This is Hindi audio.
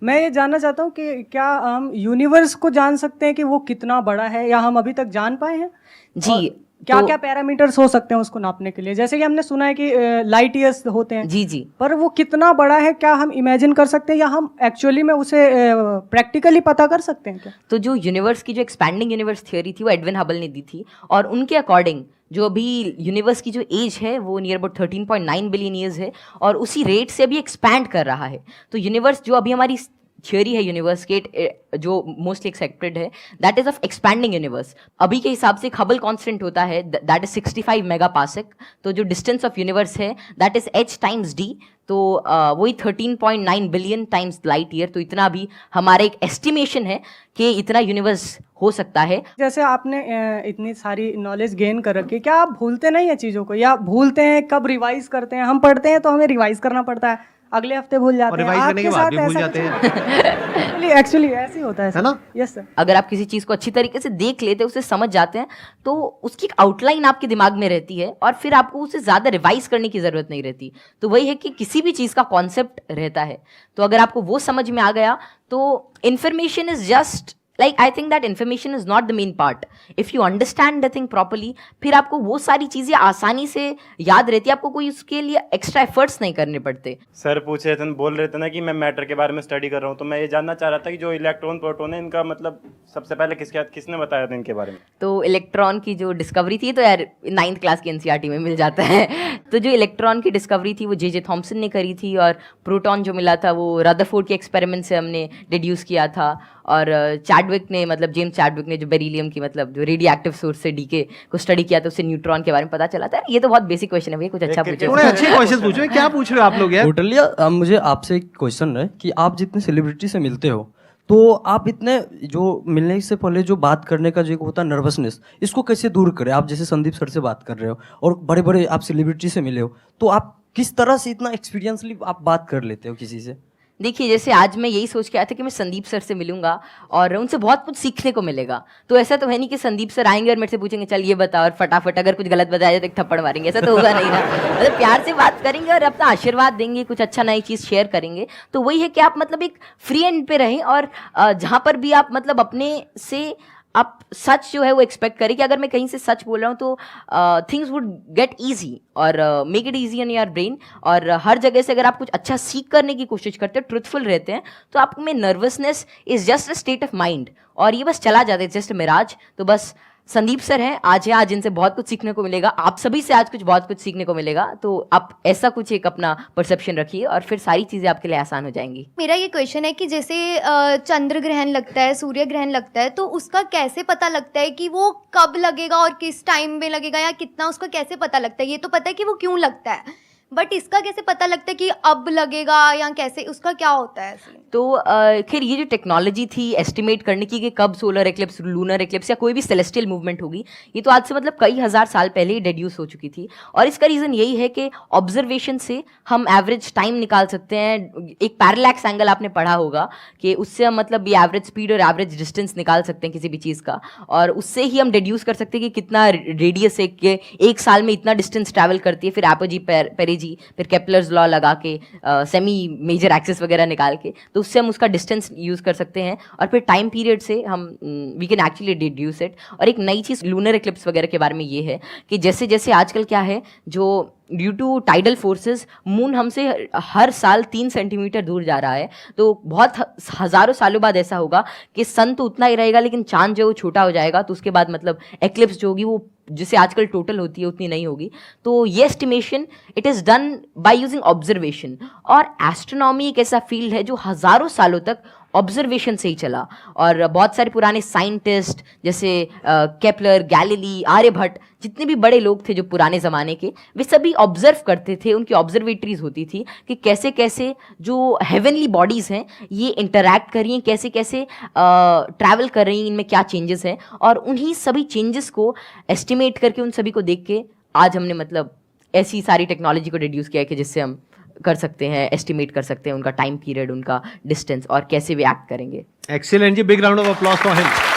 मैं ये जानना चाहता हूँ कि क्या हम यूनिवर्स को जान सकते हैं कि वो कितना बड़ा है, या हम अभी तक जान पाए हैं? जी, क्या तो क्या पैरामीटर्स हो सकते हैं उसको नापने के लिए? जैसे कि हमने सुना है कि लाइट ईयर्स होते हैं, जी जी पर वो कितना बड़ा है, क्या हम इमेजिन कर सकते हैं, या हम एक्चुअली में उसे प्रैक्टिकली पता कर सकते हैं क्या? तो जो यूनिवर्स की जो एक्सपैंडिंग यूनिवर्स थ्योरी थी वो एडविन हबल ने दी थी, और उनके अकॉर्डिंग जो अभी यूनिवर्स की जो एज है वो नियर अबाउट 13.9 बिलियन ईयर्स है, और उसी रेट से अभी एक्सपैंड कर रहा है। तो यूनिवर्स जो अभी हमारी थ्योरी है यूनिवर्स के, जो मोस्टली एक्सेप्टेड है, that is of expanding universe. अभी के हिसाब से एक हबल कांस्टेंट होता है, दैट इज 65 मेगा पास्क। तो जो डिस्टेंस ऑफ यूनिवर्स है that is h times d, तो वही 13.9 बिलियन टाइम्स लाइट ईयर। तो इतना भी हमारा एक एस्टिमेशन है कि इतना यूनिवर्स हो सकता है। जैसे आपने इतनी सारी नॉलेज गेन कर रखी है, क्या आप भूलते नहीं है चीज़ों को, या भूलते हैं? कब रिवाइज करते हैं? हम पढ़ते हैं तो हमें रिवाइज करना पड़ता है, अगले हफ्ते भूल जाते हैं, रिवाइज करने के आपके बाद साथ भी भूल ऐसा जाते कुछ हैं। एक्चुअली ऐसे ही होता है है ना? Yes sir. अगर आप किसी चीज़ को अच्छी तरीके से देख लेते हैं, उसे समझ जाते हैं, तो उसकी एक आउटलाइन आपके दिमाग में रहती है, और फिर आपको उसे ज़्यादा रिवाइज करने की ज़रूरत नहीं रहती। तो वही है कि किसी भी चीज़ का कॉन्सेप्ट रहता है, तो अगर आपको वो समझ में आ गया तो information is just like, I think that information is not the main part. If you understand the thing properly, फिर आपको वो सारी चीज़ें आसानी से याद रहती है, आपको कोई उसके लिए एक्स्ट्रा एफर्ट्स नहीं करने पड़ते। सर पूछ रहे थे, बोल रहे थे ना कि मैं मैटर के बारे में स्टडी कर रहा हूँ, तो मैं ये जानना चाह रहा था कि जो इलेक्ट्रॉन प्रोटॉन है इनका मतलब सबसे पहले किसने बताया था इनके बारे में? तो इलेक्ट्रॉन की जो डिस्कवरी थी, तो यार 9th क्लास की एनसीईआरटी में मिल जाता है। तो जो इलेक्ट्रॉन की डिस्कवरी थी वो जे थॉमसन ने करी थी, और प्रोटॉन जो मिला था वो रदरफोर्ड के एक्सपेरिमेंट से हमने डिड्यूस किया था। और चैडविक ने, मतलब जेम्स चैडविक ने, जो बेरिलियम की मतलब जो रेडियो एक्टिव सोर्स से डीके को स्टडी किया था, उससे न्यूट्रॉन के बारे में पता चला था। ये तो बहुत बेसिक क्वेश्चन है भैया, कुछ अच्छा पूछो। थोड़े अच्छे क्वेश्चन पूछो, क्या पूछ रहे हो आप लोग यार? टोटली। मुझे आपसे एक क्वेश्चन है कि आप जितने सेलिब्रिटी से मिलते हो, तो आप इतने जो मिलने से पहले जो बात करने का जो एक होता है नर्वसनेस, इसको कैसे दूर करें? आप जैसे संदीप सर से बात कर रहे हो और बड़े बड़े आप सेलिब्रिटी से मिले हो, तो आप किस तरह से इतना एक्सपीरियंसली आप बात कर लेते हो किसी से? देखिए, जैसे आज मैं यही सोच के आया था कि मैं संदीप सर से मिलूंगा और उनसे बहुत कुछ सीखने को मिलेगा। तो ऐसा तो है नहीं कि संदीप सर आएंगे और मेरे से पूछेंगे चल ये बता, और फटाफट अगर कुछ गलत बताया जाए तो एक थप्पड़ मारेंगे, ऐसा तो होगा नहीं ना। मतलब प्यार से बात करेंगे और अपना आशीर्वाद देंगे, कुछ अच्छा नई चीज़ शेयर करेंगे। तो वही है कि आप मतलब एक फ्री एंड पे रहें, और जहाँ पर भी आप मतलब अपने से आप सच जो है वो एक्सपेक्ट करें कि अगर मैं कहीं से सच बोल रहा हूँ तो थिंग्स वुड गेट ईजी, और make it easy on your brain. और हर जगह से अगर आप कुछ अच्छा सीख करने की कोशिश करते हो, ट्रुथफुल रहते हैं, तो आप में nervousness is just a state of mind, और ये बस चला जाता है, जस्ट मिराज। तो बस संदीप सर हैं आज, है आज इनसे बहुत कुछ सीखने को मिलेगा, आप सभी से आज बहुत कुछ सीखने को मिलेगा। तो आप ऐसा कुछ एक अपना परसेप्शन रखिए और फिर सारी चीज़ें आपके लिए आसान हो जाएंगी। मेरा ये क्वेश्चन है कि जैसे चंद्र ग्रहण लगता है, सूर्य ग्रहण लगता है, तो उसका कैसे पता लगता है कि वो कब लगेगा और किस टाइम में लगेगा, या कितना, उसका कैसे पता लगता है? ये तो पता है कि वो क्यों लगता है, बट इसका कैसे पता लगता है कि अब लगेगा, या कैसे, उसका क्या होता है? तो खैर ये जो टेक्नोलॉजी थी एस्टिमेट करने की कि कब सोलर एक्लिप्स, लूनर एक्लिप्स या कोई भी सेलेस्टियल मूवमेंट होगी, ये तो आज से मतलब कई हज़ार साल पहले ही डेड्यूस हो चुकी थी। और इसका रीज़न यही है कि ऑब्जर्वेशन से हम एवरेज टाइम निकाल सकते हैं। एक पैरेलैक्स एंगल आपने पढ़ा होगा कि उससे हम मतलब ये एवरेज स्पीड और एवरेज डिस्टेंस निकाल सकते हैं किसी भी चीज़ का, और उससे ही हम डेड्यूस कर सकते हैं कि कितना रेडियस है, कि एक साल में इतना डिस्टेंस ट्रैवल करती है। फिर एपोजी पेरेजी, फिर केपलर्स लॉ लगा के सेमी मेजर एक्सिस वगैरह निकाल के, तो उससे हम उसका डिस्टेंस यूज़ कर सकते हैं, और फिर टाइम पीरियड से हम we can actually deduce it. और एक नई चीज़ लूनर एक्लिप्स वगैरह के बारे में ये है कि जैसे जैसे आजकल क्या है, जो due to tidal forces moon हमसे हर साल 3 सेंटीमीटर दूर जा रहा है। तो बहुत हज़ारों सालों बाद ऐसा होगा कि सन तो उतना ही रहेगा लेकिन चांद जो है वो छोटा हो जाएगा। तो उसके बाद मतलब एक्लिप्स जो होगी वो जिसे आजकल टोटल होती है उतनी नहीं होगी। तो ये estimation it is done by using observation. और एस्ट्रोनॉमी एक ऐसा फील्ड है जो हज़ारों सालों तक ऑब्जर्वेशन से ही चला, और बहुत सारे पुराने साइंटिस्ट जैसे केपलर, गैलीली, आर्यभट्ट, जितने भी बड़े लोग थे जो पुराने ज़माने के, वे सभी ऑब्जर्व करते थे। उनकी ऑब्जर्वेटरीज होती थी कि कैसे कैसे जो हेवनली बॉडीज़ हैं ये इंटरैक्ट कर रही हैं, कैसे कैसे ट्रैवल कर रही हैं, इनमें क्या चेंजेस हैं, और उन्हीं सभी चेंजेस को एस्टिमेट करके, उन सभी को देख के आज हमने मतलब ऐसी सारी टेक्नोलॉजी को डिड्यूस किया है कि जिससे हम कर सकते हैं, एस्टिमेट कर सकते हैं उनका टाइम पीरियड, उनका डिस्टेंस, और कैसे वे एक्ट करेंगे। एक्सीलेंट जी, big round of applause for him.